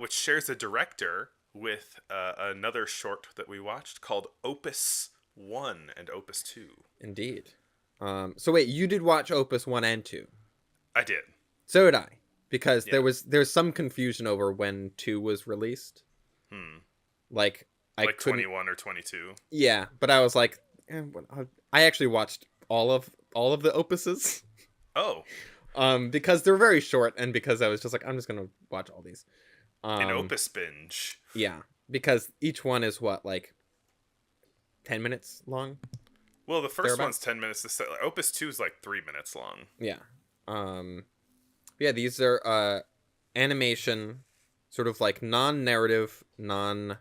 which shares a director with another short that we watched called Opus 1 and Opus 2. Indeed. So wait, you did watch Opus 1 and 2. I did. So did I. Because Yeah. there's some confusion over when 2 was released. Hmm. Like I Like couldn't 21 or 22. Yeah, but I was like I actually watched all of the opuses Oh, because they're very short and because I was just like I'm just going to watch all these. an Um Opus binge. yeah, because each one is what like 10 minutes long Well, the first one's thereabouts. 10 minutes. Opus 2 is like 3 minutes long. Yeah. Um yeah, these are animation, sort of like non-narrative, non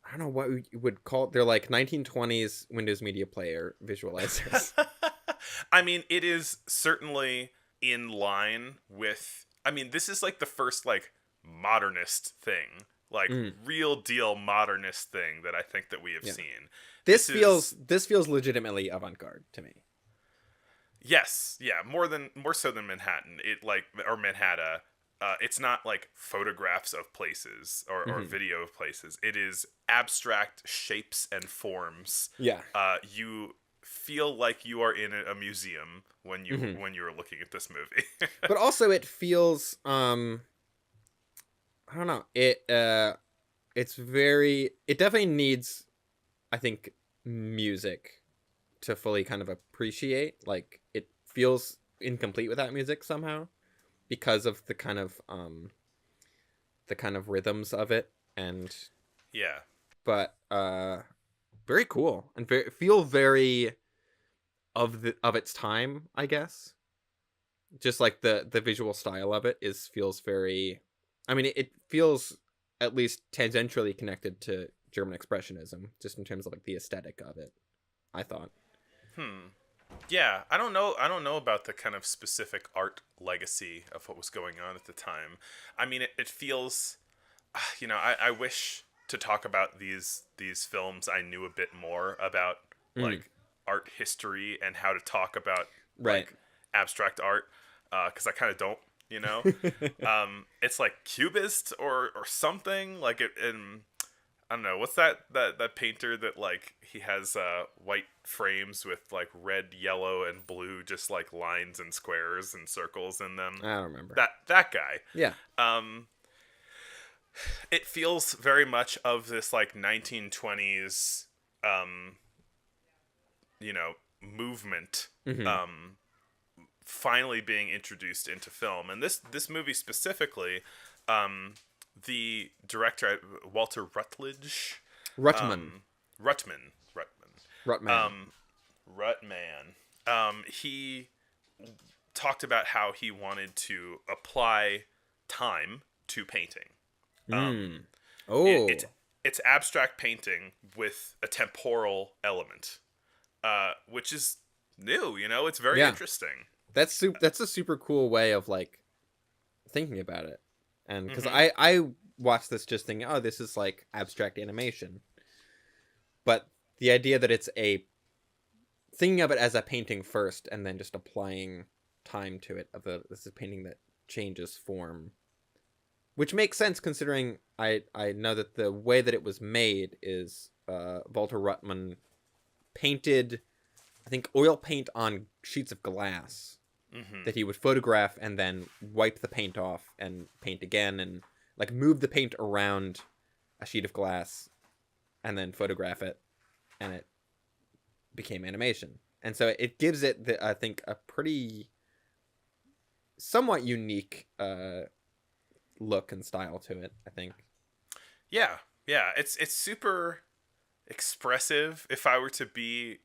I don't know what you would call it. They're like 1920s Windows Media Player visualizers. I mean, it is certainly in line with. I mean, this is like the first like modernist thing, like Mm, real deal modernist thing that I think that we have yeah. seen. This This feels is this feels legitimately avant-garde to me. yes, yeah, more so than Manhattan. It like or Manhattan. It's not like photographs of places or Hmm. video of places. It is abstract shapes and forms. Yeah. You feel like you are in a museum Hmm. when you are looking at this movie. But also it feels I don't know. It's very it definitely needs I think music to fully kind of appreciate. Like it feels incomplete without music somehow because of the kind of rhythms of it and Yeah. but very cool and feel very of its time, I guess. Just like the visual style of it is feels very I mean it feels at least tangentially connected to German expressionism just in terms of like the aesthetic of it, I thought. Hmm. Yeah, I don't know. I don't know about the kind of specific art legacy of what was going on at the time. I mean, it feels, I wish to talk about these films. I knew a bit more about Mm, like art history and how to talk about right. like abstract art, because I kind of don't. You know, it's like cubist or something like it. And I don't know what's that painter that like he has white frames with like red, yellow, and blue, just like lines and squares and circles in them. I don't remember. That guy. Yeah. Um, it feels very much of this like 1920s, um, movement. Hmm. Um, Finally being introduced into film, and this movie specifically, um, the director Walter Rutledge, Rutman. um, Rutman, Rutman. Rutman. He talked about how he wanted to apply time to painting. Um, Mm. it, Oh. it's abstract painting with a temporal element, which is new. It's very Yeah. interesting. That's a super cool way of like thinking about it. And because Mm-hmm. I watched this just thinking, oh, this is like abstract animation, but the idea that it's a thinking of it as a painting first and then just applying time to it of a this is a painting that changes form, which makes sense considering I know that the way that it was made is Walter Ruttmann painted I think oil paint on sheets of glass Mm-hmm. that he would photograph and then wipe the paint off and paint again and like move the paint around a sheet of glass and then photograph it and it became animation. And so it gives it I think a pretty somewhat unique look and style to it, I think. Yeah, yeah. It's super expressive. If I were to be,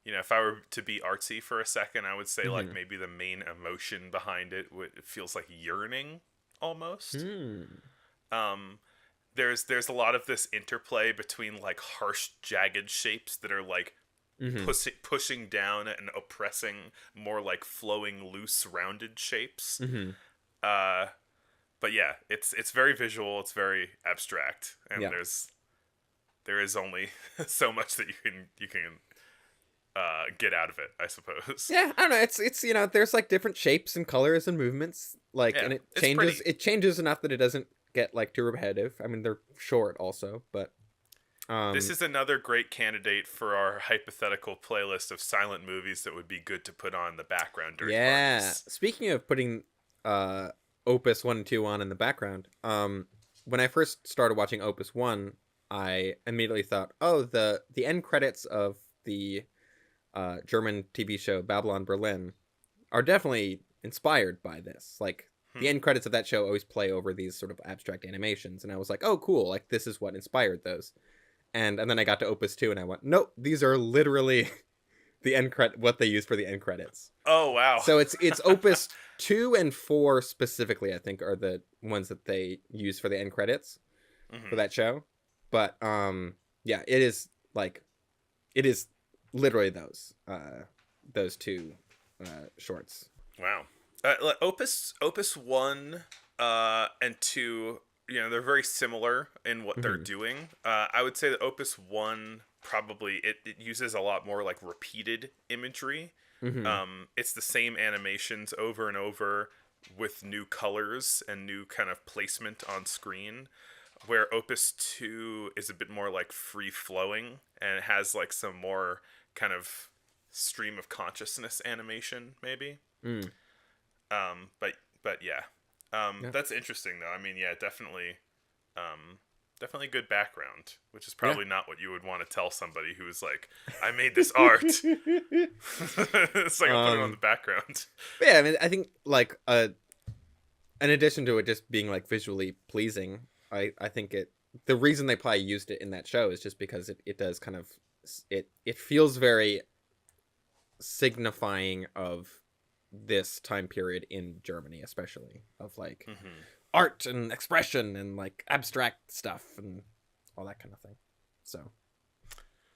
if I were to be artsy for a second, I would say like Mhm. maybe the main emotion behind it feels like yearning almost. Hmm. Um, there's a lot of this interplay between like harsh, jagged shapes that are like Mhm. pushing down and oppressing more like flowing, loose, rounded shapes. Mhm. Uh, but yeah, it's very visual. It's very abstract, and Yeah. there is only so much that you can get out of it, I suppose. Yeah, I don't know. It's there's like different shapes and colors and movements, like, Yeah, and it it's changes. pretty. It changes enough that it doesn't get like too repetitive. I mean, they're short also, but This um, is another great candidate for our hypothetical playlist of silent movies that would be good to put on in the background during yeah. parties. Speaking of putting Opus 1 and 2 on in the background, when I first started watching Opus 1, I immediately thought, oh, the end credits of the German TV show Babylon Berlin are definitely inspired by this. Like, the Hmm. end credits of that show always play over these sort of abstract animations, and I was like, oh, cool, like this is what inspired those. And then I got to Opus 2 and I went, nope, these are literally the end credit what they used for the end credits. Oh wow. So it's Opus 2 and 4 specifically, I think, are the ones that they use for the end credits for Hmm. that show. But yeah, it is literally those two shorts. Wow. Opus 1 and 2, they're very similar in what they're Hmm. doing. I would say that Opus 1 probably it uses a lot more like repeated imagery. Hmm. It's the same animations over and over with new colors and new kind of placement on screen, where Opus 2 is a bit more like free flowing and it has like some more kind of stream of consciousness animation maybe. Mm. But yeah, Yeah. that's interesting though. I mean, yeah, um, definitely good background, which is Yeah. probably not what you would want to tell somebody who's like, I made this art. It's like I'll put it on the um background. but yeah, I mean, I think like in addition to it just being like visually pleasing, I think the reason they probably used it in that show is just because it does kind of it feels very signifying of this time period in Germany, especially of like Hmm. art and expression and like abstract stuff and all that kind of thing. So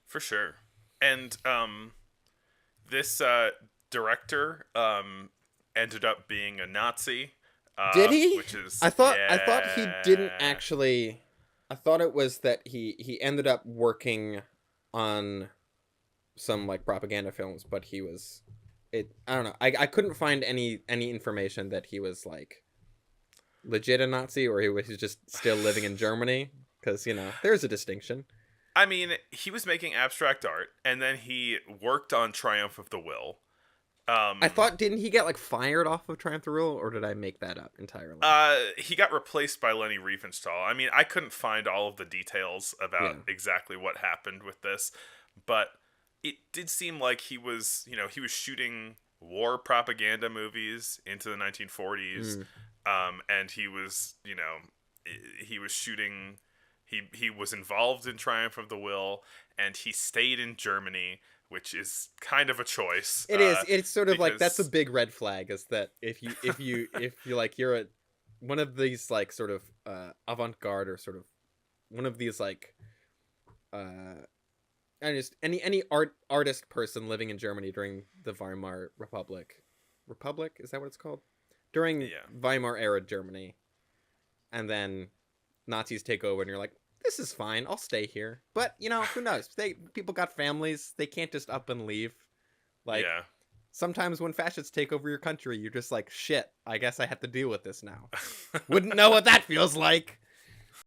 For sure. And this director ended up being a Nazi, did he? which is I thought he didn't yeah. actually. I thought it was that he ended up working on some like propaganda films, but he was it. I don't know. I couldn't find any information that he was like legit a Nazi or he was just still living in Germany because there's a distinction. I mean, he was making abstract art, and then he worked on Triumph of the Will. I Um, thought didn't he get like fired off of Triumph the Rule or did I make that up entirely? he got replaced by Lenny Riefenstahl. I mean, I couldn't find all of the details about Yeah. exactly what happened with this, but it did seem like he was shooting war propaganda movies into the 1940s, Mm. and he was shooting. He was involved in Triumph of the Will, and he stayed in Germany, which is kind of a choice. It is. It's sort of like that's a Because big red flag. Is that if you like you're one of these like sort of avant garde or sort of one of these like and just any artist person living in Germany during the Weimar Republic, is that what it's called, during yeah. Weimar era Germany, and then Nazis take over and you're like, this is fine, I'll stay here, but who knows, people got families, they can't just up and leave. Like, Yeah. sometimes when fascists take over your country, you're just like, shit, I guess I have to deal with this now. Wouldn't know what that feels like.